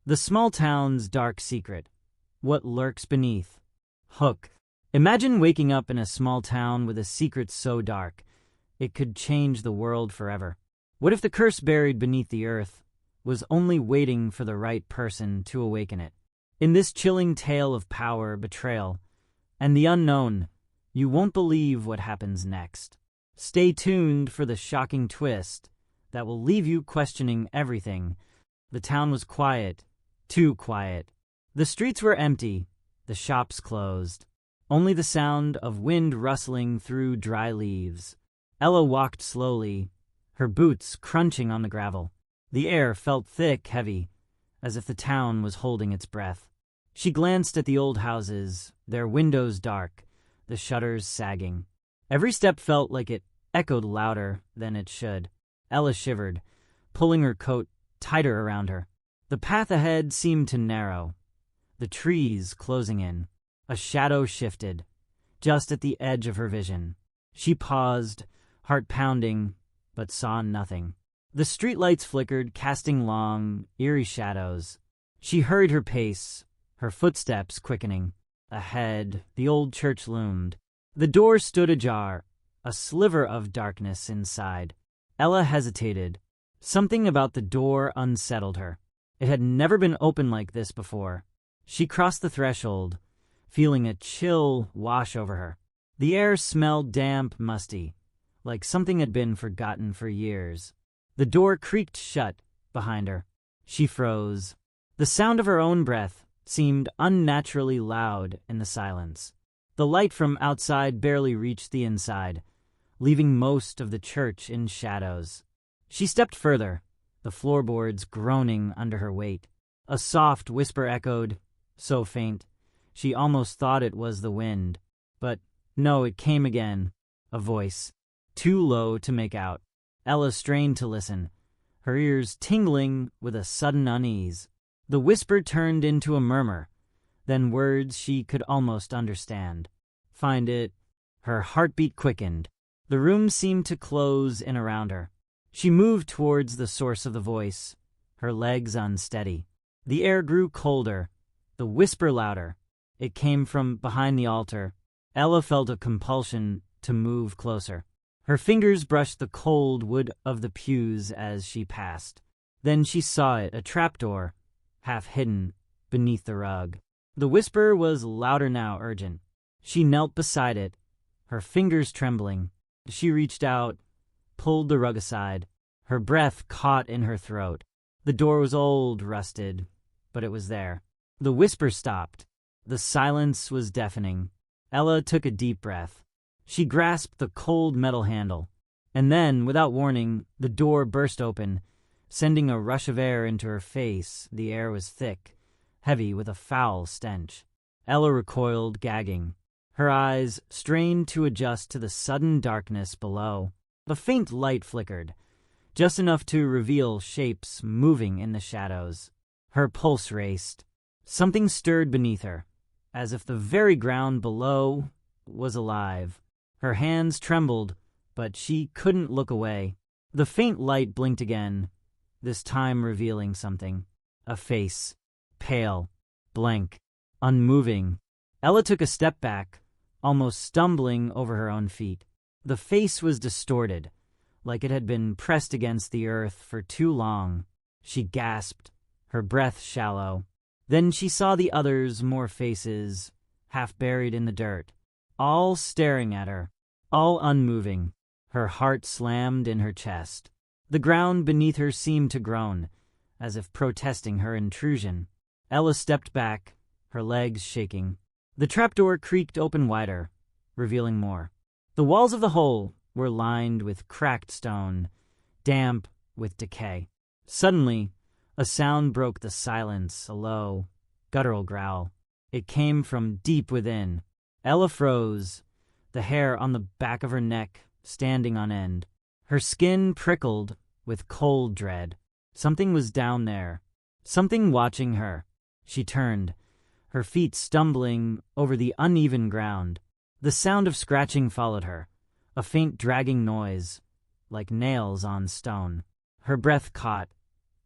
The small town's dark secret. What lurks beneath. Hook. Imagine waking up in a small town with a secret so dark, it could change the world forever. What if the curse buried beneath the earth was only waiting for the right person to awaken it? In this chilling tale of power, betrayal, and the unknown, you won't believe what happens next. Stay tuned for the shocking twist that will leave you questioning everything. The town was quiet, too quiet. The streets were empty, the shops closed. Only the sound of wind rustling through dry leaves. Ella walked slowly, her boots crunching on the gravel. The air felt thick, heavy, as if the town was holding its breath. She glanced at the old houses, their windows dark, the shutters sagging. Every step felt like it echoed louder than it should. Ella shivered, pulling her coat tighter around her. The path ahead seemed to narrow, the trees closing in. A shadow shifted, just at the edge of her vision. She paused, heart pounding, but saw nothing. The streetlights flickered, casting long, eerie shadows. She hurried her pace, her footsteps quickening. Ahead, the old church loomed. The door stood ajar, a sliver of darkness inside. Ella hesitated. Something about the door unsettled her. It had never been open like this before. She crossed the threshold, feeling a chill wash over her. The air smelled damp, musty, like something had been forgotten for years. The door creaked shut behind her. She froze. The sound of her own breath seemed unnaturally loud in the silence. The light from outside barely reached the inside, leaving most of the church in shadows. She stepped further, the floorboards groaning under her weight. A soft whisper echoed, so faint, she almost thought it was the wind. But no, it came again, a voice, too low to make out. Ella strained to listen, her ears tingling with a sudden unease. The whisper turned into a murmur, then words she could almost understand. Find it. Her heartbeat quickened. The room seemed to close in around her. She moved towards the source of the voice, her legs unsteady. The air grew colder, the whisper louder. It came from behind the altar. Ella felt a compulsion to move closer. Her fingers brushed the cold wood of the pews as she passed. Then she saw it, a trapdoor, half hidden beneath the rug. The whisper was louder now, urgent. She knelt beside it, her fingers trembling. She reached out, pulled the rug aside. Her breath caught in her throat. The door was old, rusted, but it was there. The whisper stopped. The silence was deafening. Ella took a deep breath. She grasped the cold metal handle. And then, without warning, the door burst open, sending a rush of air into her face. The air was thick, heavy with a foul stench. Ella recoiled, gagging. Her eyes strained to adjust to the sudden darkness below. A faint light flickered, just enough to reveal shapes moving in the shadows. Her pulse raced. Something stirred beneath her, as if the very ground below was alive. Her hands trembled, but she couldn't look away. The faint light blinked again, this time revealing something. A face, pale, blank, unmoving. Ella took a step back, almost stumbling over her own feet. The face was distorted, like it had been pressed against the earth for too long. She gasped, her breath shallow. Then she saw the others, more faces, half buried in the dirt, all staring at her, all unmoving. Her heart slammed in her chest. The ground beneath her seemed to groan, as if protesting her intrusion. Ella stepped back, her legs shaking. The trapdoor creaked open wider, revealing more. The walls of the hole were lined with cracked stone, damp with decay. Suddenly, a sound broke the silence, a low, guttural growl. It came from deep within. Ella froze, the hair on the back of her neck standing on end. Her skin prickled with cold dread. Something was down there, something watching her. She turned, her feet stumbling over the uneven ground. The sound of scratching followed her, a faint dragging noise, like nails on stone. Her breath caught,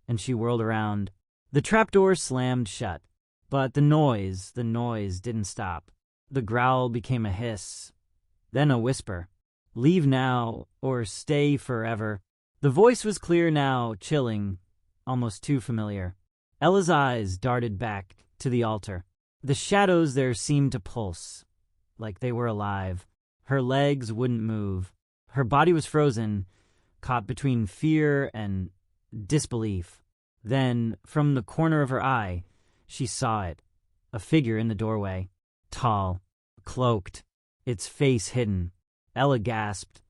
and she whirled around. The trapdoor slammed shut, but the noise didn't stop. The growl became a hiss, then a whisper. Leave now, or stay forever. The voice was clear now, chilling, almost too familiar. Ella's eyes darted back to the altar. The shadows there seemed to pulse, like they were alive. Her legs wouldn't move. Her body was frozen, caught between fear and disbelief. Then, from the corner of her eye, she saw it. A figure in the doorway. Tall, cloaked, its face hidden. Ella gasped,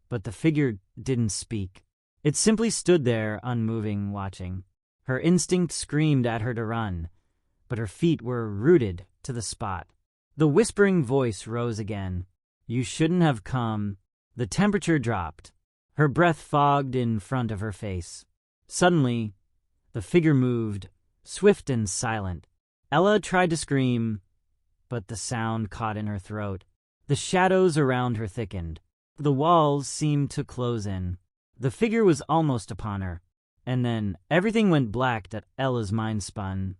but the figure didn't speak. It simply stood there, unmoving, watching. Her instinct screamed at her to run, but her feet were rooted to the spot. The whispering voice rose again. You shouldn't have come. The temperature dropped. Her breath fogged in front of her face. Suddenly, the figure moved, swift and silent. Ella tried to scream, but the sound caught in her throat. The shadows around her thickened. The walls seemed to close in. The figure was almost upon her, and then everything went black that Ella's mind spun.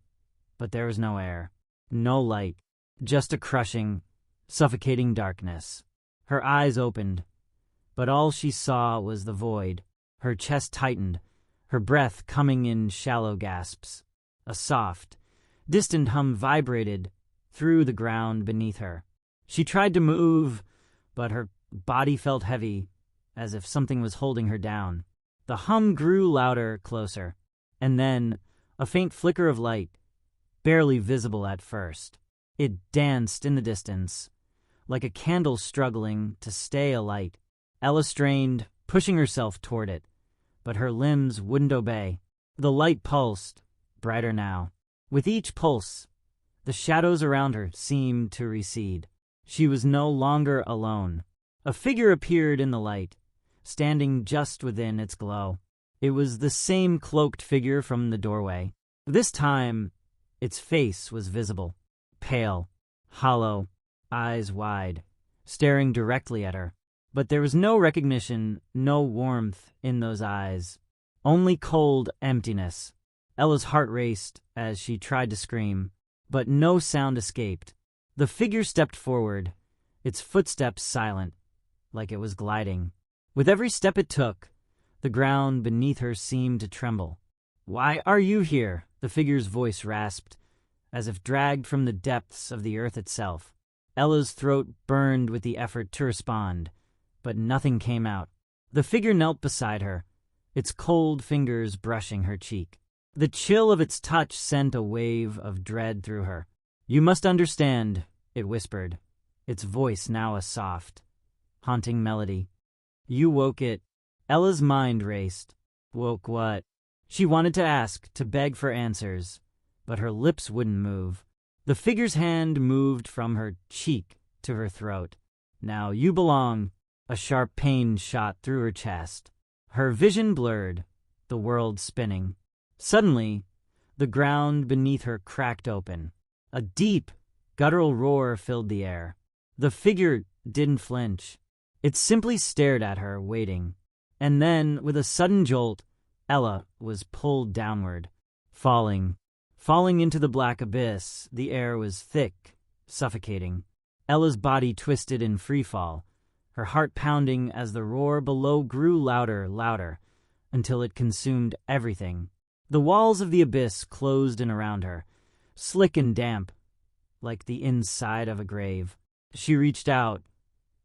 But there was no air, no light, just a crushing, suffocating darkness. Her eyes opened, but all she saw was the void. Her chest tightened, her breath coming in shallow gasps. A soft, distant hum vibrated through the ground beneath her. She tried to move, but her body felt heavy, as if something was holding her down. The hum grew louder, closer, and then a faint flicker of light, barely visible at first. It danced in the distance, like a candle struggling to stay alight. Ella strained, pushing herself toward it, but her limbs wouldn't obey. The light pulsed, brighter now. With each pulse, the shadows around her seemed to recede. She was no longer alone. A figure appeared in the light, standing just within its glow. It was the same cloaked figure from the doorway. This time, its face was visible, pale, hollow, eyes wide, staring directly at her. But there was no recognition, no warmth in those eyes, only cold emptiness. Ella's heart raced as she tried to scream, but no sound escaped. The figure stepped forward, its footsteps silent, like it was gliding. With every step it took, the ground beneath her seemed to tremble. "Why are you here?" the figure's voice rasped, as if dragged from the depths of the earth itself. Ella's throat burned with the effort to respond, but nothing came out. The figure knelt beside her, its cold fingers brushing her cheek. The chill of its touch sent a wave of dread through her. "You must understand," it whispered, its voice now a soft, haunting melody. "You woke it." Ella's mind raced. Woke what? She wanted to ask, to beg for answers, but her lips wouldn't move. The figure's hand moved from her cheek to her throat. "Now you belong." A sharp pain shot through her chest. Her vision blurred, the world spinning. Suddenly, the ground beneath her cracked open. A deep, guttural roar filled the air. The figure didn't flinch. It simply stared at her, waiting. And then, with a sudden jolt, Ella was pulled downward, falling into the black abyss. The air was thick, suffocating. Ella's body twisted in freefall, her heart pounding as the roar below grew louder, until it consumed everything. The walls of the abyss closed in around her, slick and damp, like the inside of a grave. She reached out,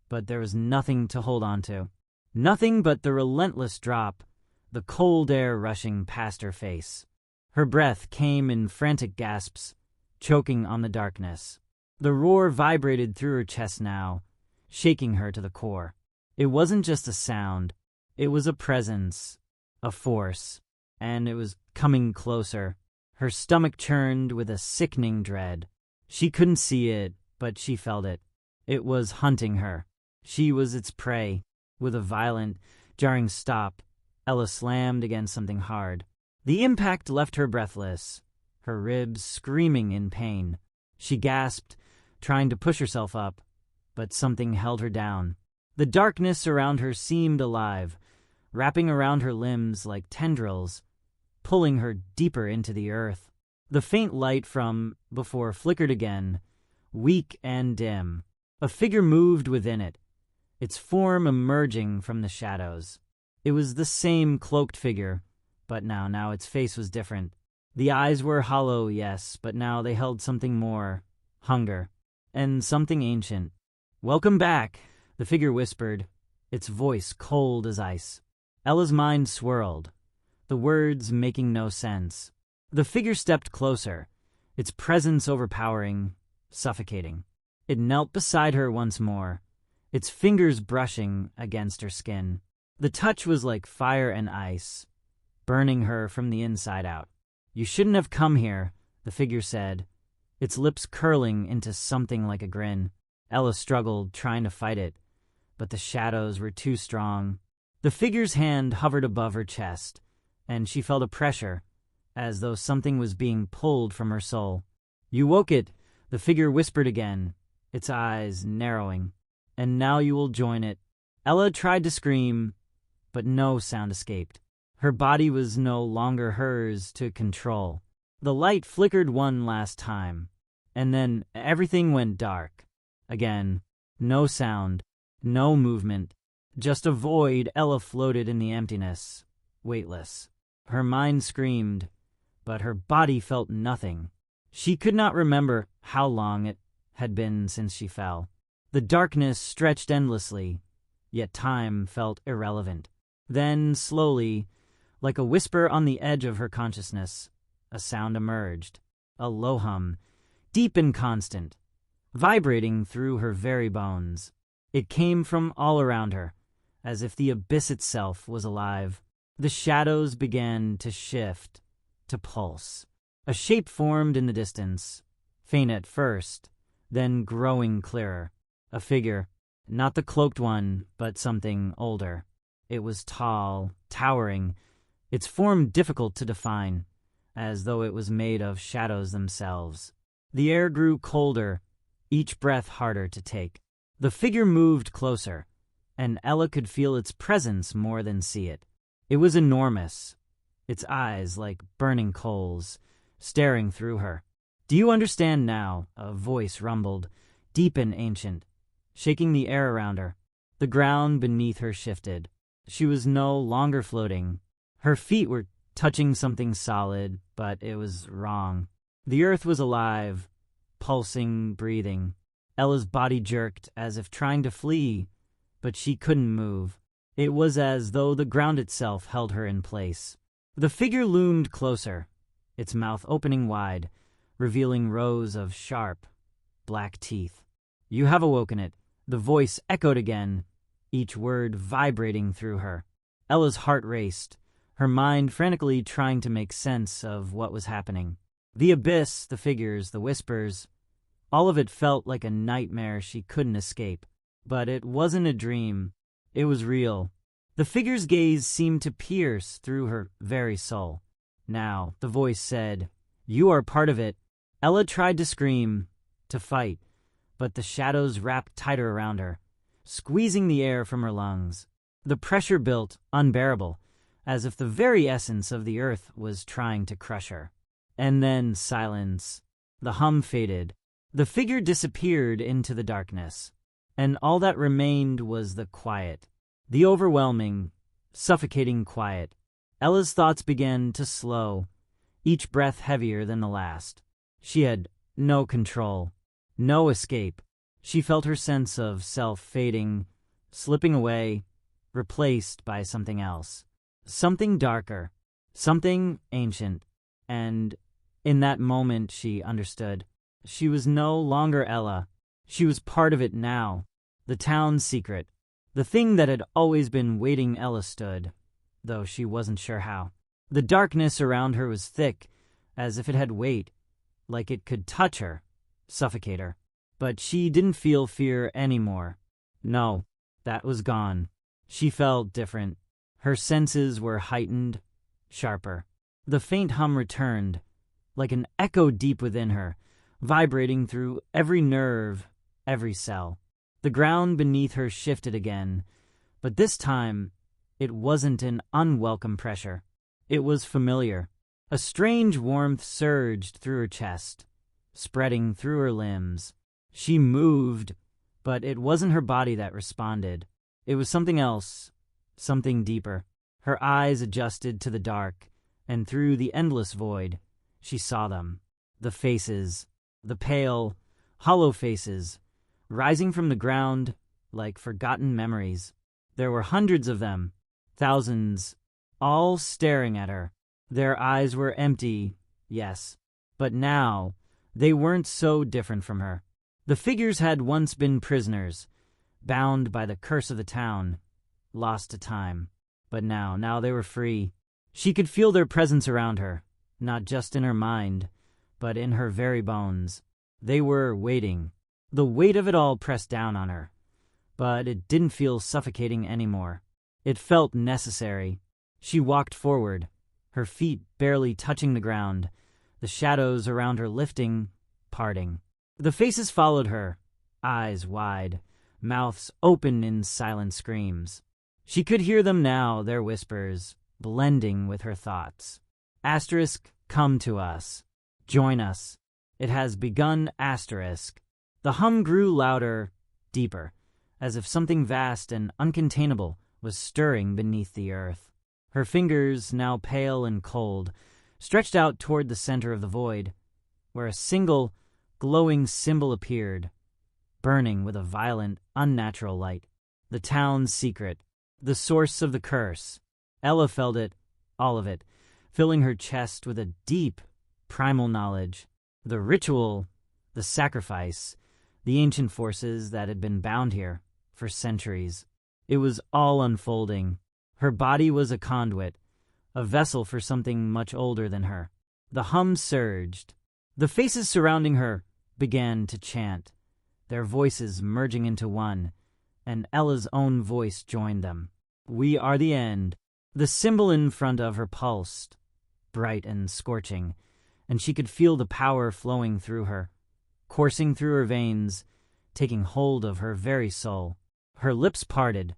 but there was nothing to hold on to. Nothing but the relentless drop, the cold air rushing past her face. Her breath came in frantic gasps, choking on the darkness. The roar vibrated through her chest now, shaking her to the core. It wasn't just a sound. It was a presence, a force, and it was coming closer. Her stomach churned with a sickening dread. She couldn't see it, but she felt it. It was hunting her. She was its prey. With a violent, jarring stop, Ella slammed against something hard. The impact left her breathless, her ribs screaming in pain. She gasped, trying to push herself up, but something held her down. The darkness around her seemed alive, wrapping around her limbs like tendrils, pulling her deeper into the earth. The faint light from before flickered again, weak and dim. A figure moved within it, its form emerging from the shadows. It was the same cloaked figure, but now its face was different. The eyes were hollow, yes, but now they held something more, hunger, and something ancient. "Welcome back," the figure whispered, its voice cold as ice. Ella's mind swirled, the words making no sense. The figure stepped closer, its presence overpowering, suffocating. It knelt beside her once more, its fingers brushing against her skin. The touch was like fire and ice, burning her from the inside out. "You shouldn't have come here," the figure said, its lips curling into something like a grin. Ella struggled, trying to fight it, but the shadows were too strong. The figure's hand hovered above her chest, and she felt a pressure, as though something was being pulled from her soul. "You woke it," the figure whispered again, its eyes narrowing. "And now you will join it." Ella tried to scream, but no sound escaped. Her body was no longer hers to control. The light flickered one last time, and then everything went dark. Again, no sound, no movement, just a void. Ella floated in the emptiness, weightless. Her mind screamed, but her body felt nothing. She could not remember how long it had been since she fell. The darkness stretched endlessly, yet time felt irrelevant. Then, slowly, like a whisper on the edge of her consciousness, a sound emerged, a low hum, deep and constant, vibrating through her very bones. It came from all around her, as if the abyss itself was alive. The shadows began to shift, to pulse. A shape formed in the distance, faint at first, then growing clearer. A figure, not the cloaked one, but something older. It was tall, towering, its form difficult to define, as though it was made of shadows themselves. The air grew colder, each breath harder to take. The figure moved closer, and Ella could feel its presence more than see it. It was enormous, its eyes like burning coals, staring through her. "Do you understand now?" a voice rumbled, deep and ancient, shaking the air around her. The ground beneath her shifted. She was no longer floating. Her feet were touching something solid, but it was wrong. The earth was alive, pulsing, breathing. Ella's body jerked as if trying to flee, but she couldn't move. It was as though the ground itself held her in place. The figure loomed closer, its mouth opening wide, revealing rows of sharp, black teeth. "You have awoken it," the voice echoed again, each word vibrating through her. Ella's heart raced, her mind frantically trying to make sense of what was happening. The abyss, the figures, the whispers, all of it felt like a nightmare she couldn't escape. But it wasn't a dream. It was real. The figure's gaze seemed to pierce through her very soul. Now, the voice said, "You are part of it." Ella tried to scream, to fight, but the shadows wrapped tighter around her, squeezing the air from her lungs. The pressure built, unbearable, as if the very essence of the earth was trying to crush her. And then silence. The hum faded. The figure disappeared into the darkness, and all that remained was the quiet, the overwhelming, suffocating quiet. Ella's thoughts began to slow, each breath heavier than the last. She had no control, no escape. She felt her sense of self fading, slipping away, replaced by something else. Something darker, something ancient, and in that moment she understood. She was no longer Ella. She was part of it now, the town's secret, the thing that had always been waiting. Ella stood, though she wasn't sure how. The darkness around her was thick, as if it had weight, like it could touch her, suffocate her. But she didn't feel fear anymore. No, that was gone. She felt different. Her senses were heightened, sharper. The faint hum returned, like an echo deep within her, vibrating through every nerve, every cell. The ground beneath her shifted again, but this time it wasn't an unwelcome pressure. It was familiar, A strange warmth surged through her chest, spreading through her limbs. She moved, but it wasn't her body that responded. It was something else, something deeper. Her eyes adjusted to the dark, and through the endless void, she saw them. The faces, the pale, hollow faces, rising from the ground like forgotten memories. There were hundreds of them, thousands, all staring at her. Their eyes were empty, yes, but now they weren't so different from her. The figures had once been prisoners, bound by the curse of the town, lost to time. But now they were free. She could feel their presence around her, not just in her mind, but in her very bones. They were waiting. The weight of it all pressed down on her, but it didn't feel suffocating anymore. It felt necessary. She walked forward, her feet barely touching the ground, the shadows around her lifting, parting. The faces followed her, eyes wide, mouths open in silent screams. She could hear them now, their whispers, blending with her thoughts. Asterisk, come to us. Join us. It has begun, asterisk. The hum grew louder, deeper, as if something vast and uncontainable was stirring beneath the earth. Her fingers, now pale and cold, stretched out toward the center of the void, where a single, glowing symbol appeared, burning with a violent, unnatural light. The town's secret, the source of the curse. Ella felt it, all of it, filling her chest with a deep, primal knowledge. The ritual, the sacrifice, the ancient forces that had been bound here for centuries. It was all unfolding. Her body was a conduit, a vessel for something much older than her. The hum surged. The faces surrounding her began to chant, their voices merging into one, and Ella's own voice joined them. We are the end. The symbol in front of her pulsed, bright and scorching, and she could feel the power flowing through her, coursing through her veins, taking hold of her very soul. Her lips parted,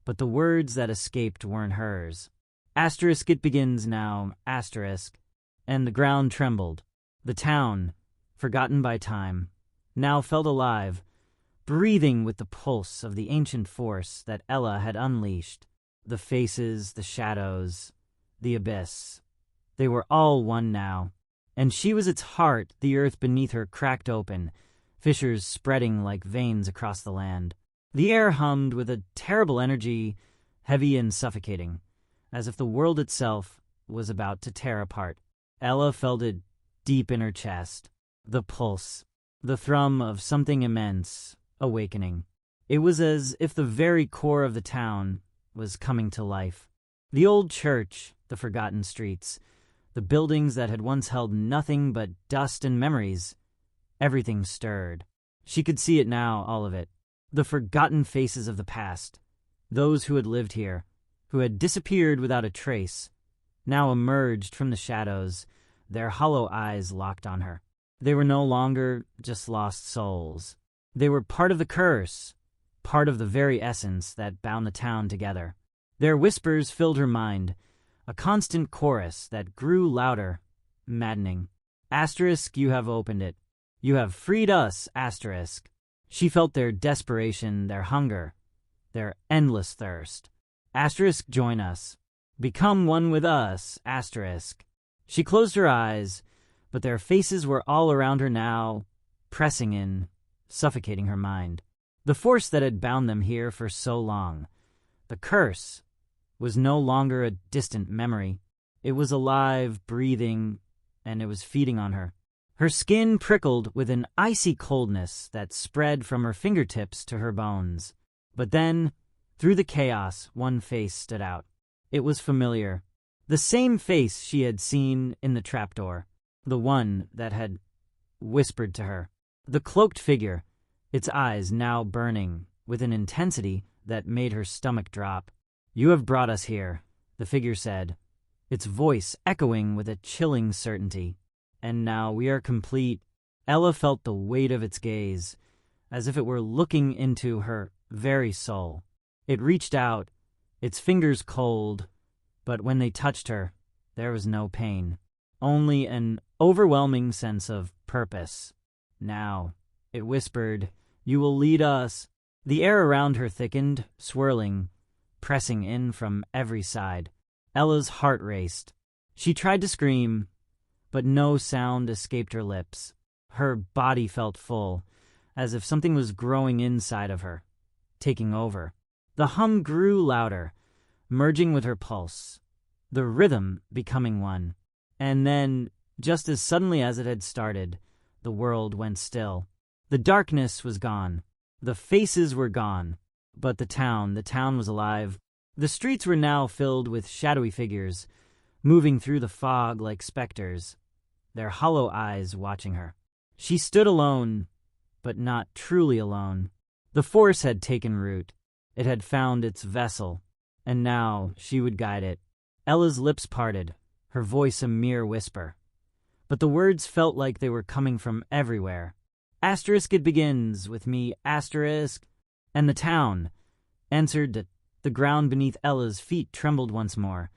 but the words that escaped weren't hers. Asterisk, it begins now, asterisk, and the ground trembled. The town, forgotten by time, now felt alive, breathing with the pulse of the ancient force that Ella had unleashed. The faces, the shadows, the abyss. They were all one now, and she was its heart. The earth beneath her cracked open, fissures spreading like veins across the land. The air hummed with a terrible energy, heavy and suffocating, as if the world itself was about to tear apart. Ella felt it deep in her chest, the pulse, the thrum of something immense, awakening. It was as if the very core of the town was coming to life. The old church, the forgotten streets, the buildings that had once held nothing but dust and memories, everything stirred. She could see it now, all of it. The forgotten faces of the past, those who had lived here, who had disappeared without a trace, now emerged from the shadows, their hollow eyes locked on her. They were no longer just lost souls. They were part of the curse, part of the very essence that bound the town together. Their whispers filled her mind, a constant chorus that grew louder, maddening. Asterisk, you have opened it. You have freed us, asterisk. She felt their desperation, their hunger, their endless thirst. Asterisk, join us. Become one with us, asterisk. She closed her eyes, but their faces were all around her now, pressing in, suffocating her mind. The force that had bound them here for so long, the curse, was no longer a distant memory. It was alive, breathing, and it was feeding on her. Her skin prickled with an icy coldness that spread from her fingertips to her bones. But then, through the chaos, one face stood out. It was familiar. The same face she had seen in the trapdoor. The one that had whispered to her. The cloaked figure, its eyes now burning with an intensity that made her stomach drop. You have brought us here, the figure said, its voice echoing with a chilling certainty. And now we are complete. Ella felt the weight of its gaze, as if it were looking into her very soul. It reached out, its fingers cold, but when they touched her, there was no pain. only an overwhelming sense of purpose. "Now," it whispered, "you will lead us." The air around her thickened, swirling, pressing in from every side. Ella's heart raced. She tried to scream, but no sound escaped her lips. Her body felt full, as if something was growing inside of her, taking over. The hum grew louder, merging with her pulse, the rhythm becoming one. And then, just as suddenly as it had started, the world went still. The darkness was gone. The faces were gone. But the town was alive. The streets were now filled with shadowy figures, moving through the fog like specters, their hollow eyes watching her. She stood alone, but not truly alone. The force had taken root. It had found its vessel, and now she would guide it. Ella's lips parted, her voice a mere whisper. But the words felt like they were coming from everywhere. "Asterisk it begins with me, asterisk." And the town answered to the ground beneath Ella's feet trembled once more,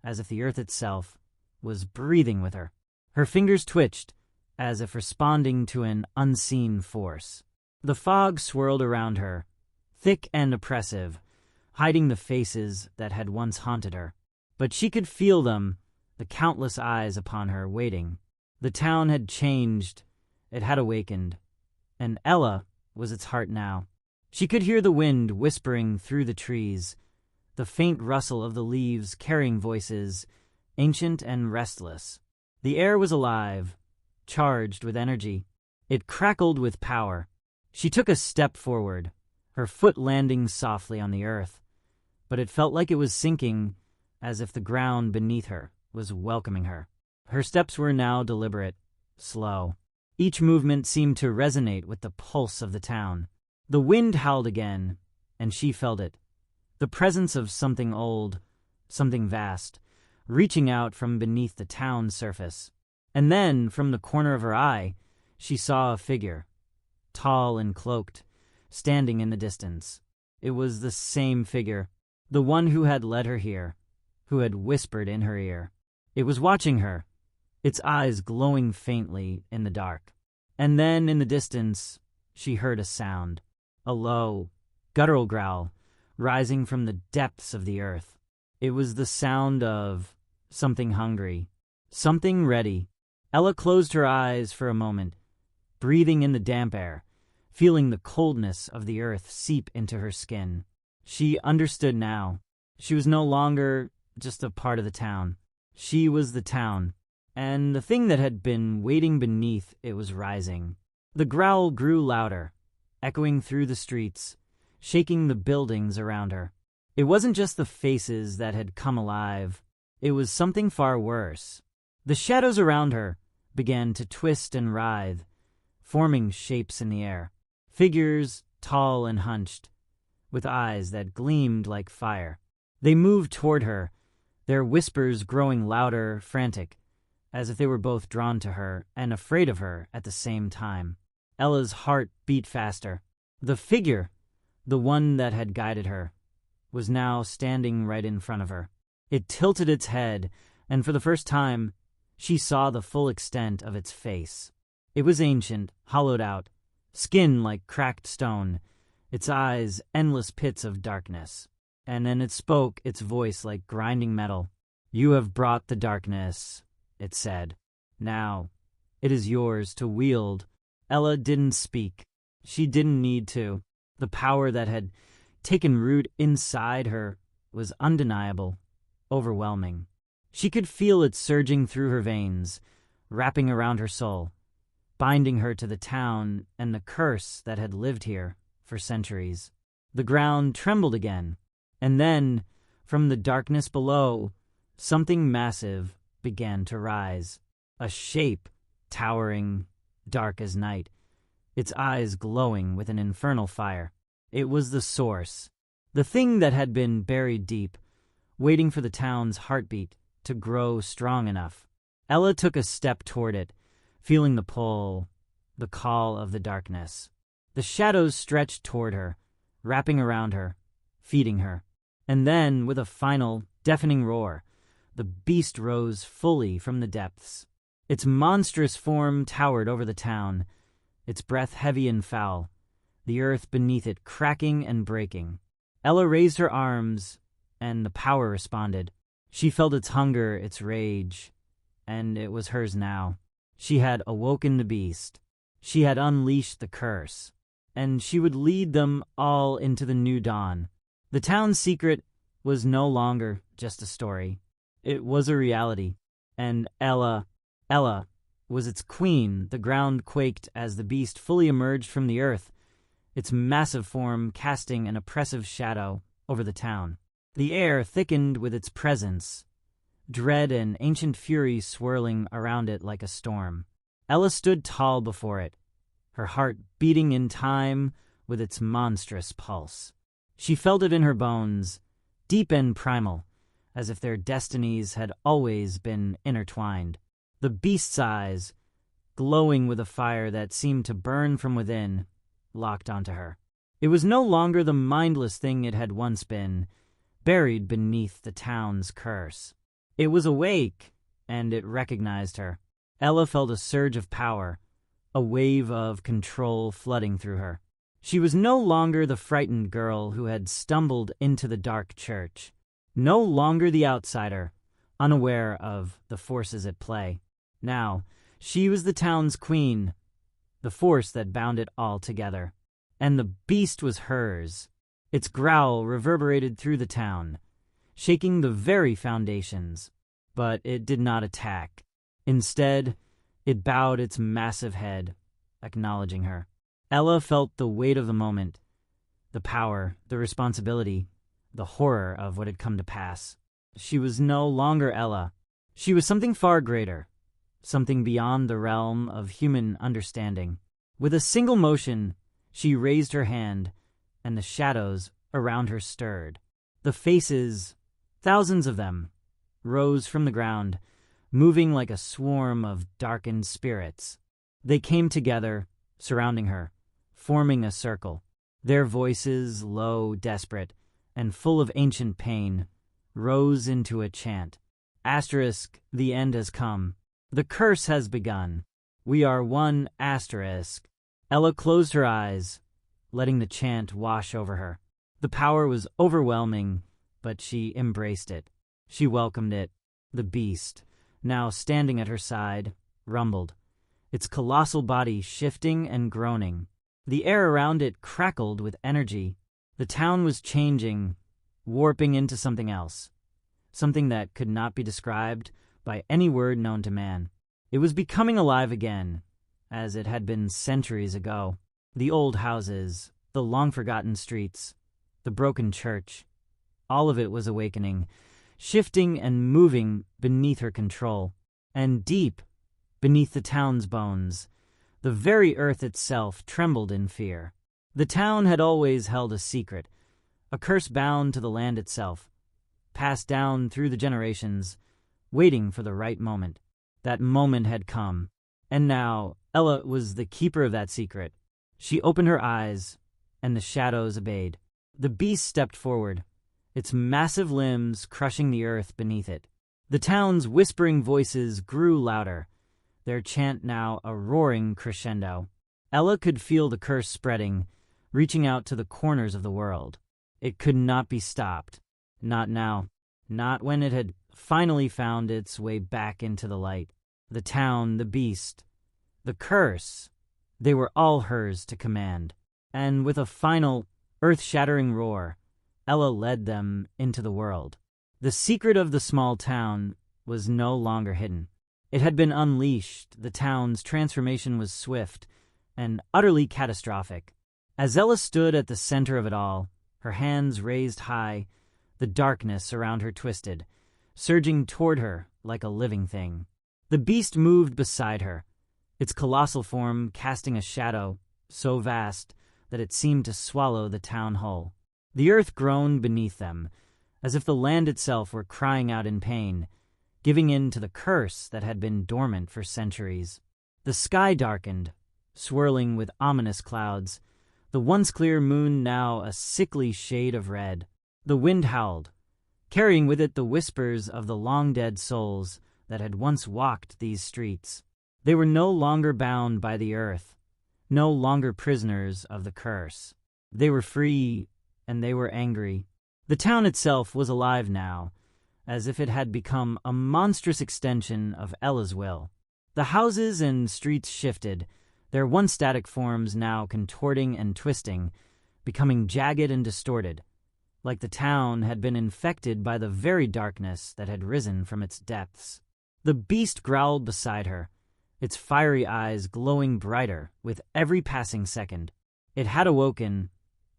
as if the earth itself was breathing with her. Her fingers twitched, as if responding to an unseen force. The fog swirled around her, thick and oppressive, hiding the faces that had once haunted her. But she could feel them, the countless eyes upon her waiting. The town had changed, it had awakened, and Ella was its heart now. She could hear the wind whispering through the trees, the faint rustle of the leaves carrying voices, ancient and restless. The air was alive, charged with energy. It crackled with power. She took a step forward, her foot landing softly on the earth, but it felt like it was sinking, as if the ground beneath her was welcoming her. Her steps were now deliberate, slow. Each movement seemed to resonate with the pulse of the town. The wind howled again, and she felt it. The presence of something old, something vast, reaching out from beneath the town's surface. And then, from the corner of her eye, she saw a figure, tall and cloaked, standing in the distance. It was the same figure, the one who had led her here, who had whispered in her ear. It was watching her, its eyes glowing faintly in the dark. And then, in the distance, she heard a sound, a low, guttural growl, rising from the depths of the earth. It was the sound of something hungry, something ready. Ella closed her eyes for a moment, breathing in the damp air, feeling the coldness of the earth seep into her skin. She understood now. She was no longer just a part of the town. She was the town, and the thing that had been waiting beneath it was rising. The growl grew louder, echoing through the streets, shaking the buildings around her. It wasn't just the faces that had come alive. It was something far worse. The shadows around her began to twist and writhe, forming shapes in the air. Figures, tall and hunched, with eyes that gleamed like fire. They moved toward her, their whispers growing louder, frantic, as if they were both drawn to her and afraid of her at the same time. Ella's heart beat faster. The figure, the one that had guided her, was now standing right in front of her. It tilted its head, and for the first time, she saw the full extent of its face. It was ancient, hollowed out, skin like cracked stone, its eyes endless pits of darkness. And then it spoke, its voice like grinding metal. "You have brought the darkness," it said. "Now, it is yours to wield." Ella didn't speak. She didn't need to. The power that had taken root inside her was undeniable, overwhelming. She could feel it surging through her veins, wrapping around her soul, binding her to the town and the curse that had lived here for centuries. The ground trembled again, and then, from the darkness below, something massive began to rise. A shape, towering, dark as night, its eyes glowing with an infernal fire. It was the source, the thing that had been buried deep, waiting for the town's heartbeat to grow strong enough. Ella took a step toward it, feeling the pull, the call of the darkness. The shadows stretched toward her, wrapping around her, feeding her. And then, with a final, deafening roar, the beast rose fully from the depths. Its monstrous form towered over the town, its breath heavy and foul, the earth beneath it cracking and breaking. Ella raised her arms, and the power responded. She felt its hunger, its rage, and it was hers now. She had awoken the beast. She had unleashed the curse, and she would lead them all into the new dawn. The town's secret was no longer just a story. It was a reality, and Ella was its queen. The ground quaked as the beast fully emerged from the earth, its massive form casting an oppressive shadow over the town. The air thickened with its presence, dread and ancient fury swirling around it like a storm. Ella stood tall before it, her heart beating in time with its monstrous pulse. She felt it in her bones, deep and primal, as if their destinies had always been intertwined. The beast's eyes, glowing with a fire that seemed to burn from within, locked onto her. It was no longer the mindless thing it had once been, buried beneath the town's curse. It was awake, and it recognized her. Ella felt a surge of power, a wave of control flooding through her. She was no longer the frightened girl who had stumbled into the dark church, no longer the outsider, unaware of the forces at play. Now, she was the town's queen, the force that bound it all together. And the beast was hers. Its growl reverberated through the town, shaking the very foundations. But it did not attack. Instead, it bowed its massive head, acknowledging her. Ella felt the weight of the moment, the power, the responsibility, the horror of what had come to pass. She was no longer Ella. She was something far greater, something beyond the realm of human understanding. With a single motion, she raised her hand, and the shadows around her stirred. The faces, thousands of them, rose from the ground, moving like a swarm of darkened spirits. They came together, surrounding her, forming a circle. Their voices, low, desperate, and full of ancient pain, rose into a chant. Asterisk, the end has come. The curse has begun. We are one asterisk. Ella closed her eyes, letting the chant wash over her. The power was overwhelming, but she embraced it. She welcomed it. The beast, now standing at her side, rumbled, its colossal body shifting and groaning. The air around it crackled with energy. The town was changing, warping into something else, something that could not be described by any word known to man. It was becoming alive again, as it had been centuries ago. The old houses, the long-forgotten streets, the broken church, all of it was awakening, shifting and moving beneath her control. And deep, beneath the town's bones, the very earth itself trembled in fear. The town had always held a secret, a curse bound to the land itself, passed down through the generations, waiting for the right moment. That moment had come, and now Ella was the keeper of that secret. She opened her eyes, and the shadows obeyed. The beast stepped forward, its massive limbs crushing the earth beneath it. The town's whispering voices grew louder, their chant now a roaring crescendo. Ella could feel the curse spreading, reaching out to the corners of the world. It could not be stopped. Not now. Not when it had finally found its way back into the light. The town, the beast, the curse, they were all hers to command. And with a final, earth-shattering roar, Ella led them into the world. The secret of the small town was no longer hidden. It had been unleashed. The town's transformation was swift and utterly catastrophic. As Ella stood at the center of it all, her hands raised high, the darkness around her twisted, surging toward her like a living thing. The beast moved beside her, its colossal form casting a shadow so vast that it seemed to swallow the town whole. The earth groaned beneath them, as if the land itself were crying out in pain, giving in to the curse that had been dormant for centuries. The sky darkened, swirling with ominous clouds, the once clear moon now a sickly shade of red. The wind howled, carrying with it the whispers of the long-dead souls that had once walked these streets. They were no longer bound by the earth, no longer prisoners of the curse. They were free, and they were angry. The town itself was alive now, as if it had become a monstrous extension of Ella's will. The houses and streets shifted, their once static forms now contorting and twisting, becoming jagged and distorted, like the town had been infected by the very darkness that had risen from its depths. The beast growled beside her, its fiery eyes glowing brighter with every passing second. It had awoken,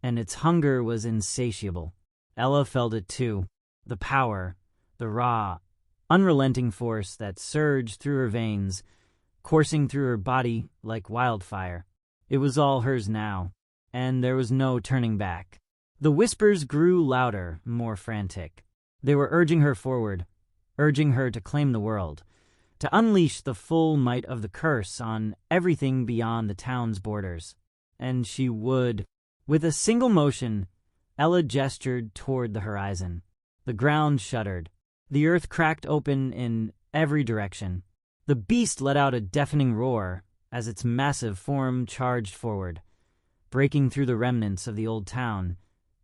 and its hunger was insatiable. Ella felt it too, the power, the raw, unrelenting force that surged through her veins, coursing through her body like wildfire. It was all hers now, and there was no turning back. The whispers grew louder, more frantic. They were urging her forward, urging her to claim the world, to unleash the full might of the curse on everything beyond the town's borders. And she would. With a single motion, Ella gestured toward the horizon. The ground shuddered. The earth cracked open in every direction. The beast let out a deafening roar as its massive form charged forward, breaking through the remnants of the old town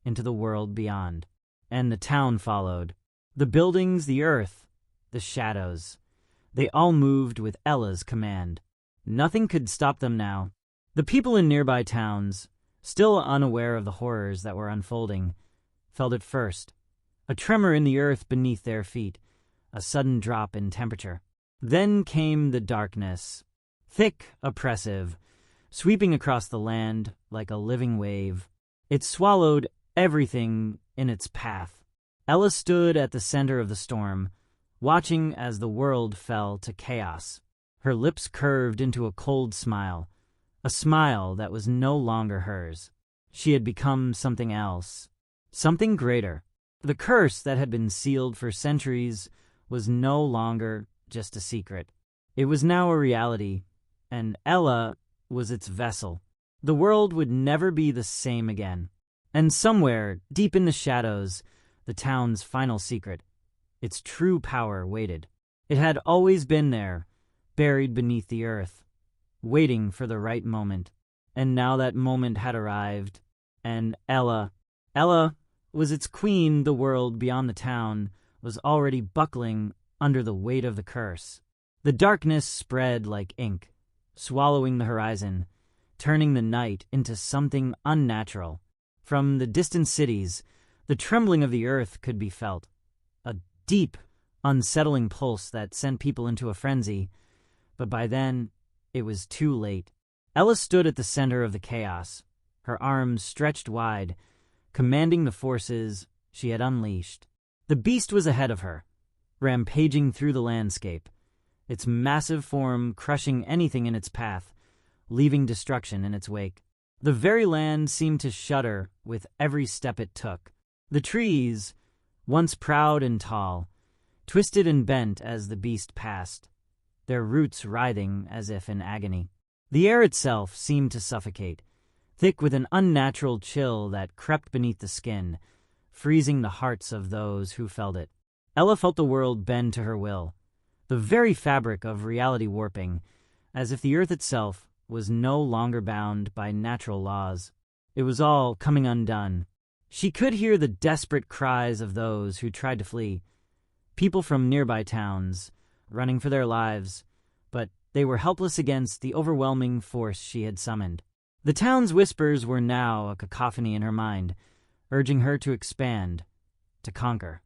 into the world beyond. And the town followed. The buildings, the earth, the shadows. They all moved with Ella's command. Nothing could stop them now. The people in nearby towns, still unaware of the horrors that were unfolding, felt it first. A tremor in the earth beneath their feet, a sudden drop in temperature. Then came the darkness, thick, oppressive, sweeping across the land like a living wave. It swallowed everything in its path. Ella stood at the center of the storm, watching as the world fell to chaos. Her lips curved into a cold smile, a smile that was no longer hers. She had become something else, something greater. The curse that had been sealed for centuries was no longer just a secret. It was now a reality, and Ella was its vessel. The world would never be the same again. And somewhere, deep in the shadows, the town's final secret, its true power waited. It had always been there, buried beneath the earth, waiting for the right moment. And now that moment had arrived, and Ella was its queen. The world beyond the town was already buckling under the weight of the curse. The darkness spread like ink, swallowing the horizon, turning the night into something unnatural. From the distant cities, the trembling of the earth could be felt, a deep, unsettling pulse that sent people into a frenzy. But by then, it was too late. Ella stood at the center of the chaos, her arms stretched wide, commanding the forces she had unleashed. The beast was ahead of her, rampaging through the landscape, its massive form crushing anything in its path, leaving destruction in its wake. The very land seemed to shudder with every step it took. The trees, once proud and tall, twisted and bent as the beast passed, their roots writhing as if in agony. The air itself seemed to suffocate, thick with an unnatural chill that crept beneath the skin, freezing the hearts of those who felt it. Ella felt the world bend to her will, the very fabric of reality warping, as if the earth itself was no longer bound by natural laws. It was all coming undone. She could hear the desperate cries of those who tried to flee, people from nearby towns, running for their lives, but they were helpless against the overwhelming force she had summoned. The town's whispers were now a cacophony in her mind, urging her to expand, to conquer,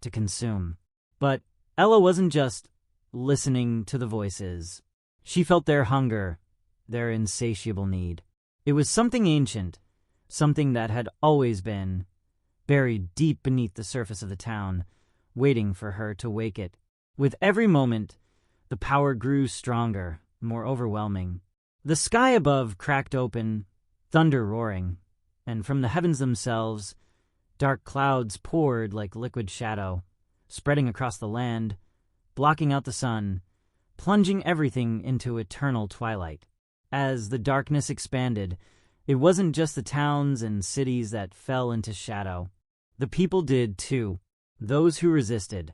to consume. But Ella wasn't just listening to the voices. She felt their hunger, their insatiable need. It was something ancient, something that had always been, buried deep beneath the surface of the town, waiting for her to wake it. With every moment, the power grew stronger, more overwhelming. The sky above cracked open, thunder roaring, and from the heavens themselves, dark clouds poured like liquid shadow, spreading across the land, blocking out the sun, plunging everything into eternal twilight. As the darkness expanded, it wasn't just the towns and cities that fell into shadow. The people did too. Those who resisted,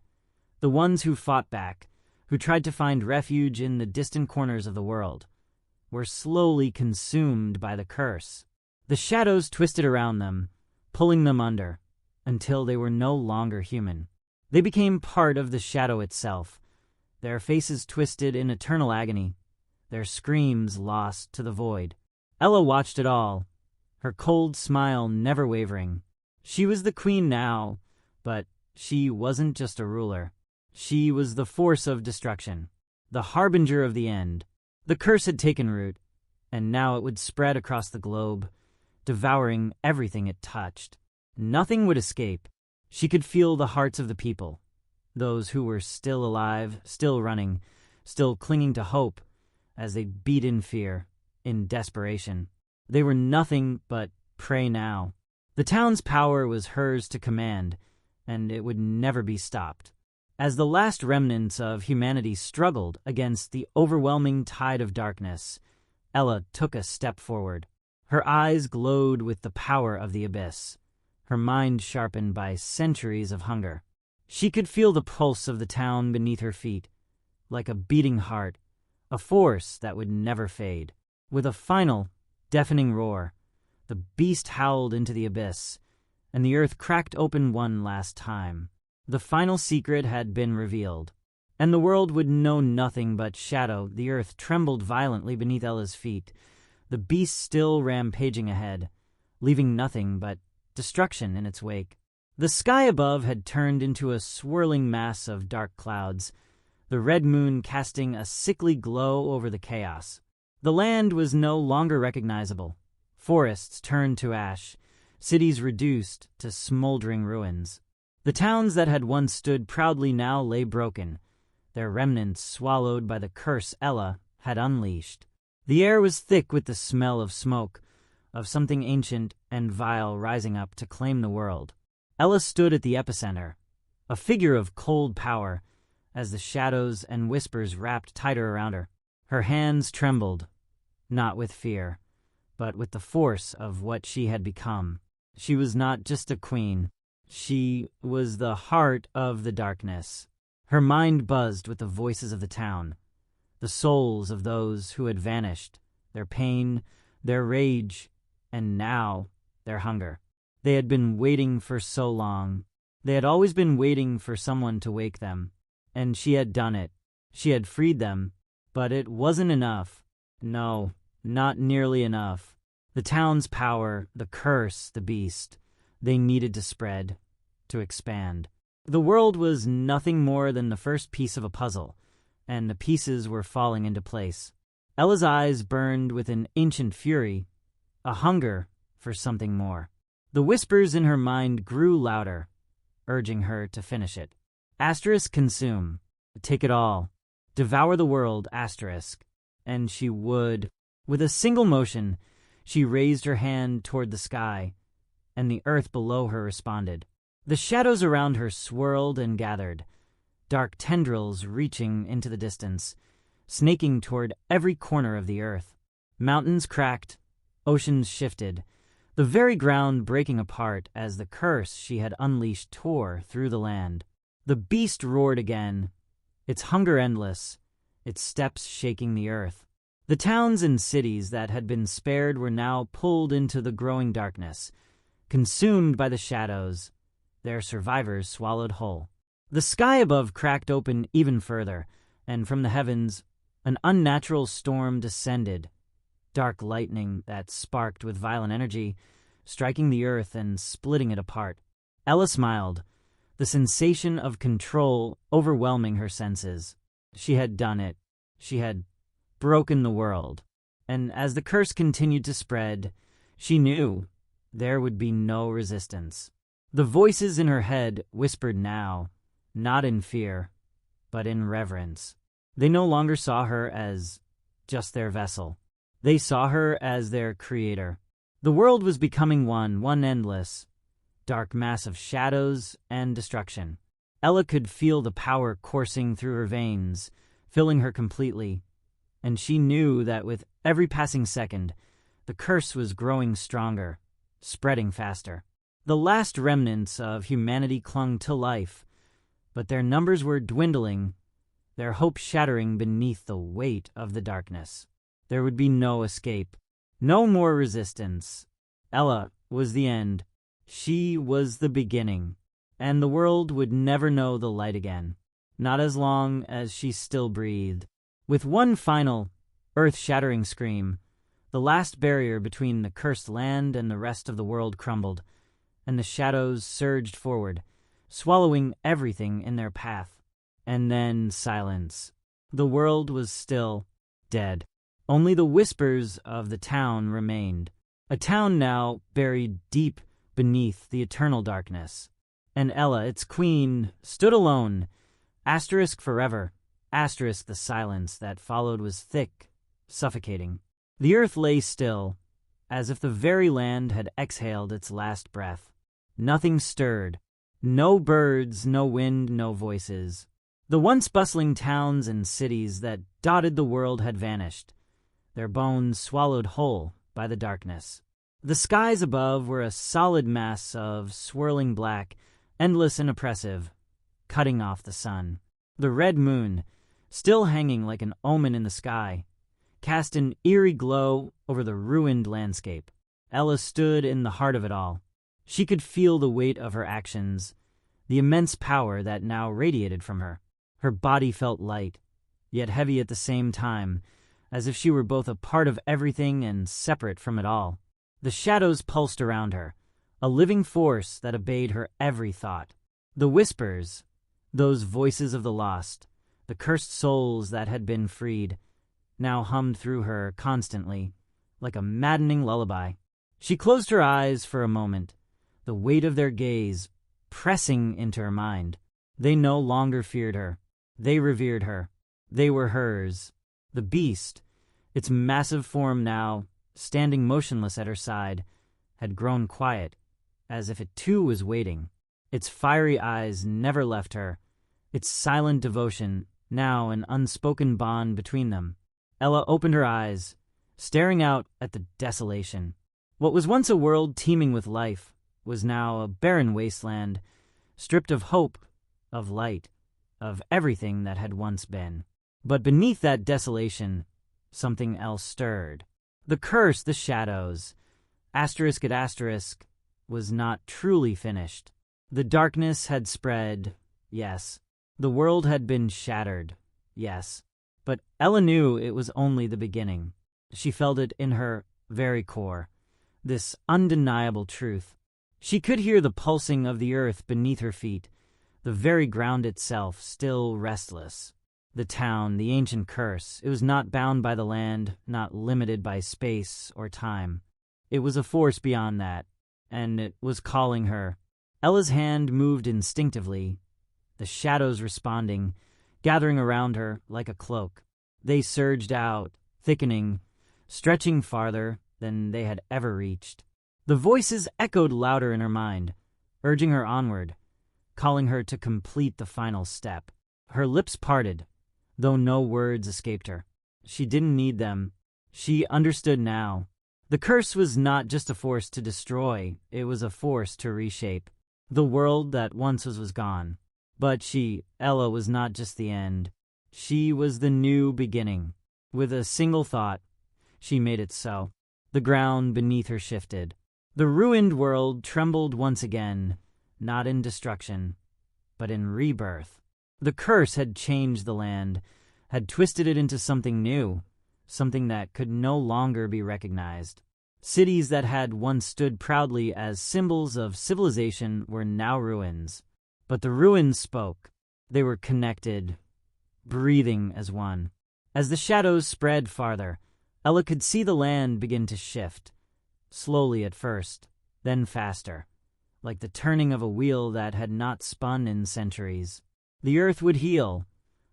the ones who fought back, who tried to find refuge in the distant corners of the world, were slowly consumed by the curse. The shadows twisted around them, pulling them under, until they were no longer human. They became part of the shadow itself, their faces twisted in eternal agony, their screams lost to the void. Ella watched it all, her cold smile never wavering. She was the queen now, but she wasn't just a ruler. She was the force of destruction, the harbinger of the end. The curse had taken root, and now it would spread across the globe, devouring everything it touched. Nothing would escape. She could feel the hearts of the people, those who were still alive, still running, still clinging to hope, as they beat in fear, in desperation. They were nothing but prey now. The town's power was hers to command, and it would never be stopped. As the last remnants of humanity struggled against the overwhelming tide of darkness, Ella took a step forward. Her eyes glowed with the power of the abyss, her mind sharpened by centuries of hunger. She could feel the pulse of the town beneath her feet, like a beating heart, a force that would never fade. With a final, deafening roar, the beast howled into the abyss, and the earth cracked open one last time. The final secret had been revealed, and the world would know nothing but shadow. The earth trembled violently beneath Ella's feet, the beast still rampaging ahead, leaving nothing but destruction in its wake. The sky above had turned into a swirling mass of dark clouds, the red moon casting a sickly glow over the chaos. The land was no longer recognizable. Forests turned to ash, cities reduced to smoldering ruins. The towns that had once stood proudly now lay broken, their remnants swallowed by the curse Ella had unleashed. The air was thick with the smell of smoke, of something ancient and vile rising up to claim the world. Ella stood at the epicenter, a figure of cold power, as the shadows and whispers wrapped tighter around her. Her hands trembled, not with fear, but with the force of what she had become. She was not just a queen. She was the heart of the darkness. Her mind buzzed with the voices of the town, the souls of those who had vanished, their pain, their rage, and now their hunger. They had been waiting for so long. They had always been waiting for someone to wake them, and she had done it. She had freed them, but it wasn't enough. No, not nearly enough. The town's power, the curse, the beast, they needed to spread, to expand. The world was nothing more than the first piece of a puzzle, and the pieces were falling into place. Ella's eyes burned with an ancient fury, a hunger for something more. The whispers in her mind grew louder, urging her to finish it. Asterisk consume. Take it all. Devour the world, asterisk. And she would. With a single motion, she raised her hand toward the sky, and the earth below her responded. The shadows around her swirled and gathered, dark tendrils reaching into the distance, snaking toward every corner of the earth. Mountains cracked, oceans shifted, the very ground breaking apart as the curse she had unleashed tore through the land. The beast roared again, its hunger endless, its steps shaking the earth. The towns and cities that had been spared were now pulled into the growing darkness, consumed by the shadows, their survivors swallowed whole. The sky above cracked open even further, and from the heavens, an unnatural storm descended, dark lightning that sparked with violent energy, striking the earth and splitting it apart. Ella smiled, the sensation of control overwhelming her senses. She had done it. She had broken the world. And as the curse continued to spread, she knew there would be no resistance. The voices in her head whispered now, not in fear, but in reverence. They no longer saw her as just their vessel. They saw her as their creator. The world was becoming one endless, dark mass of shadows and destruction. Ella could feel the power coursing through her veins, filling her completely, and she knew that with every passing second, the curse was growing stronger, spreading faster. The last remnants of humanity clung to life, but their numbers were dwindling their hope shattering beneath the weight of the darkness. There would be no escape, no more resistance. Ella was the end. She was the beginning, and the world would never know the light again, not as long as she still breathed. With one final, earth-shattering scream, the last barrier between the cursed land and the rest of the world crumbled, and the shadows surged forward, swallowing everything in their path. And then silence. The world was still, dead. Only the whispers of the town remained, a town now buried deep beneath the eternal darkness. And Ella, its queen, stood alone, asterisk forever, asterisk the silence that followed was thick, suffocating. The earth lay still, as if the very land had exhaled its last breath. Nothing stirred. No birds, no wind, no voices. The once bustling towns and cities that dotted the world had vanished, their bones swallowed whole by the darkness. The skies above were a solid mass of swirling black, endless and oppressive, cutting off the sun. The red moon, still hanging like an omen in the sky, cast an eerie glow over the ruined landscape. Ella stood in the heart of it all. She could feel the weight of her actions, the immense power that now radiated from her. Her body felt light, yet heavy at the same time, as if she were both a part of everything and separate from it all. The shadows pulsed around her, a living force that obeyed her every thought. The whispers, those voices of the lost, the cursed souls that had been freed, now hummed through her constantly, like a maddening lullaby. She closed her eyes for a moment, the weight of their gaze pressing into her mind. They no longer feared her. They revered her. They were hers. The beast, its massive form now, standing motionless at her side, had grown quiet, as if it too was waiting. Its fiery eyes never left her, its silent devotion now an unspoken bond between them. Ella opened her eyes, staring out at the desolation. What was once a world teeming with life was now a barren wasteland, stripped of hope, of light, of everything that had once been. But beneath that desolation, something else stirred. The curse, the shadows, asterisk at asterisk, was not truly finished. The darkness had spread, yes. The world had been shattered, yes. But Ella knew it was only the beginning. She felt it in her very core, this undeniable truth. She could hear the pulsing of the earth beneath her feet, the very ground itself still restless. The town, the ancient curse, it was not bound by the land, not limited by space or time. It was a force beyond that, and it was calling her. Ella's hand moved instinctively, the shadows responding, gathering around her like a cloak. They surged out, thickening, stretching farther than they had ever reached. The voices echoed louder in her mind, urging her onward, calling her to complete the final step. Her lips parted, though no words escaped her. She didn't need them. She understood now. The curse was not just a force to destroy, it was a force to reshape. The world that once was gone. But she, Ella, was not just the end. She was the new beginning. With a single thought, she made it so. The ground beneath her shifted. The ruined world trembled once again, not in destruction, but in rebirth. The curse had changed the land, had twisted it into something new, something that could no longer be recognized. Cities that had once stood proudly as symbols of civilization were now ruins. But the ruins spoke. They were connected, breathing as one. As the shadows spread farther, Ella could see the land begin to shift, slowly at first, then faster, like the turning of a wheel that had not spun in centuries. The earth would heal,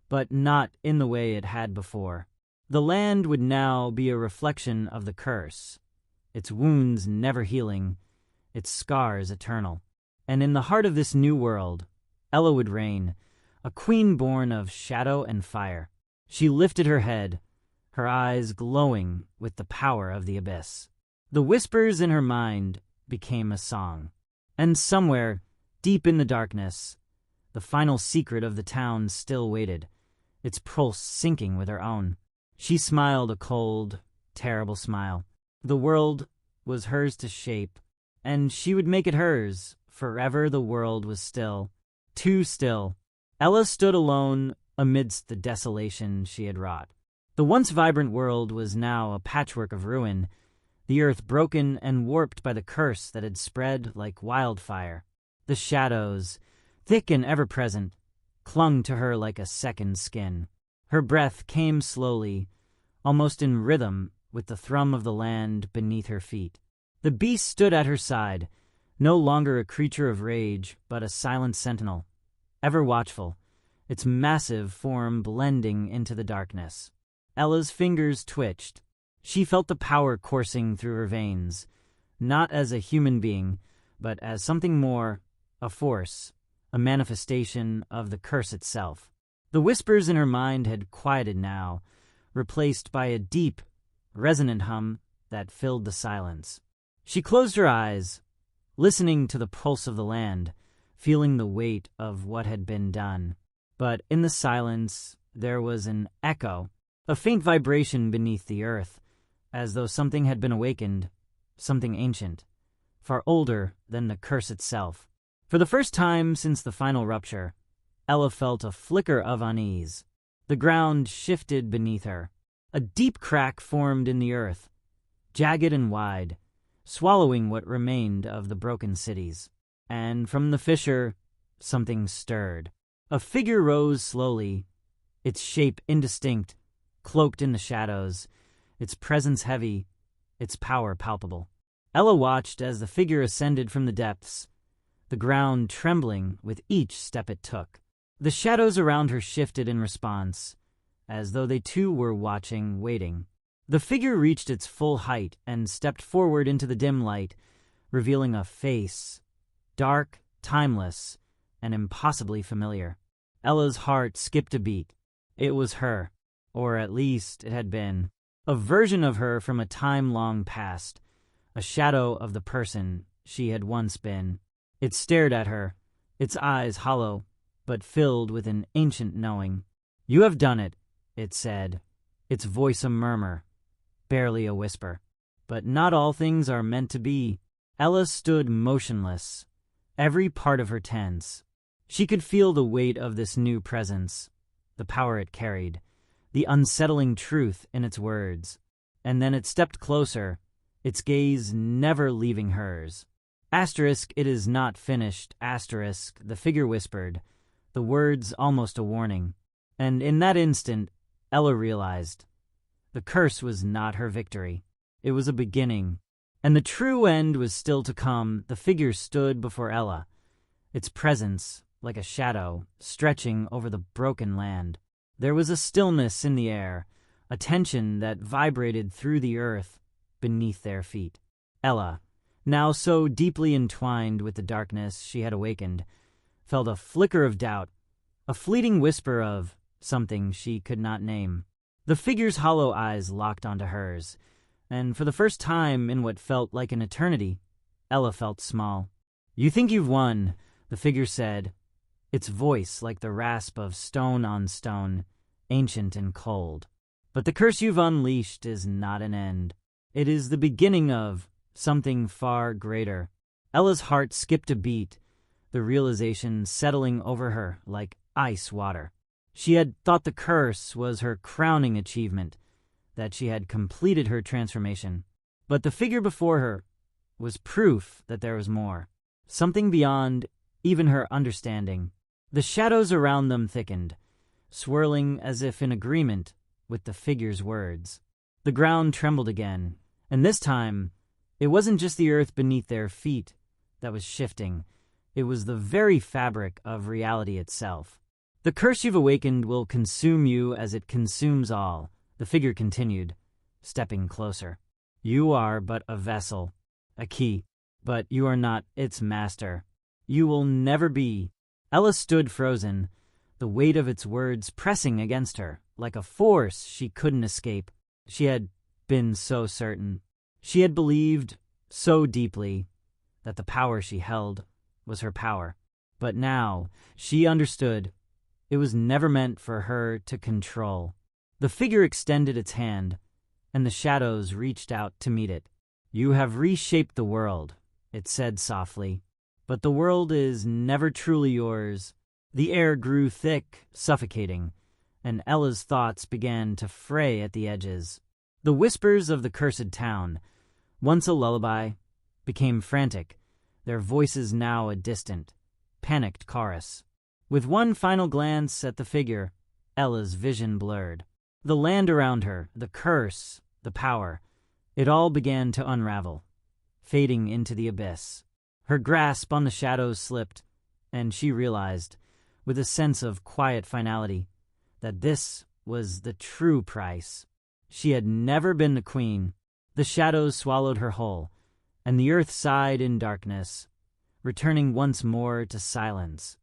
but not in the way it had before. The land would now be a reflection of the curse, its wounds never healing, its scars eternal. And in the heart of this new world, Ella would reign, a queen born of shadow and fire. She lifted her head, her eyes glowing with the power of the abyss. The whispers in her mind became a song. And somewhere, deep in the darkness, the final secret of the town still waited, its pulse syncing with her own. She smiled a cold, terrible smile. The world was hers to shape, and she would make it hers. Forever the world was still. Too still. Ella stood alone amidst the desolation she had wrought. The once vibrant world was now a patchwork of ruin, the earth broken and warped by the curse that had spread like wildfire. The shadows, thick and ever-present, clung to her like a second skin. Her breath came slowly, almost in rhythm with the thrum of the land beneath her feet. The beast stood at her side, no longer a creature of rage, but a silent sentinel, ever watchful, its massive form blending into the darkness. Ella's fingers twitched. She felt the power coursing through her veins, not as a human being, but as something more, a force, a manifestation of the curse itself. The whispers in her mind had quieted now, replaced by a deep, resonant hum that filled the silence. She closed her eyes, listening to the pulse of the land, feeling the weight of what had been done. But in the silence, there was an echo, a faint vibration beneath the earth, as though something had been awakened, something ancient, far older than the curse itself. For the first time since the final rupture, Ella felt a flicker of unease. The ground shifted beneath her. A deep crack formed in the earth, jagged and wide, swallowing what remained of the broken cities. And from the fissure, something stirred. A figure rose slowly, its shape indistinct, cloaked in the shadows, its presence heavy, its power palpable. Ella watched as the figure ascended from the depths, the ground trembling with each step it took. The shadows around her shifted in response, as though they too were watching, waiting. The figure reached its full height and stepped forward into the dim light, revealing a face, dark, timeless, and impossibly familiar. Ella's heart skipped a beat. It was her, or at least it had been. A version of her from a time long past, a shadow of the person she had once been. It stared at her, its eyes hollow, but filled with an ancient knowing. "You have done it," it said, its voice a murmur, barely a whisper. But not all things are meant to be. Ella stood motionless, every part of her tense. She could feel the weight of this new presence, the power it carried, the unsettling truth in its words. And then it stepped closer, its gaze never leaving hers. "Asterisk, it is not finished, asterisk," the figure whispered, the words almost a warning. And in that instant, Ella realized the curse was not her victory. It was a beginning, and the true end was still to come. The figure stood before Ella, its presence like a shadow stretching over the broken land. There was a stillness in the air, a tension that vibrated through the earth beneath their feet. Ella, now so deeply entwined with the darkness she had awakened, felt a flicker of doubt, a fleeting whisper of something she could not name. The figure's hollow eyes locked onto hers, and for the first time in what felt like an eternity, Ella felt small. "You think you've won," the figure said, its voice like the rasp of stone on stone, ancient and cold. "But the curse you've unleashed is not an end. It is the beginning of something far greater." Ella's heart skipped a beat, the realization settling over her like ice water. She had thought the curse was her crowning achievement, that she had completed her transformation. But the figure before her was proof that there was more, something beyond even her understanding. The shadows around them thickened, swirling as if in agreement with the figure's words. The ground trembled again, and this time it wasn't just the earth beneath their feet that was shifting. It was the very fabric of reality itself. "The curse you've awakened will consume you as it consumes all," the figure continued, stepping closer. "You are but a vessel, a key, but you are not its master. You will never be." Ella stood frozen, the weight of its words pressing against her, like a force she couldn't escape. She had been so certain. She had believed so deeply that the power she held was her power. But now she understood. It was never meant for her to control. The figure extended its hand, and the shadows reached out to meet it. "You have reshaped the world," it said softly, "but the world is never truly yours." The air grew thick, suffocating, and Ella's thoughts began to fray at the edges. The whispers of the cursed town, once a lullaby, became frantic, their voices now a distant, panicked chorus. With one final glance at the figure, Ella's vision blurred. The land around her, the curse, the power, it all began to unravel, fading into the abyss. Her grasp on the shadows slipped, and she realized, with a sense of quiet finality, that this was the true price. She had never been the queen. The shadows swallowed her whole, and the earth sighed in darkness, returning once more to silence.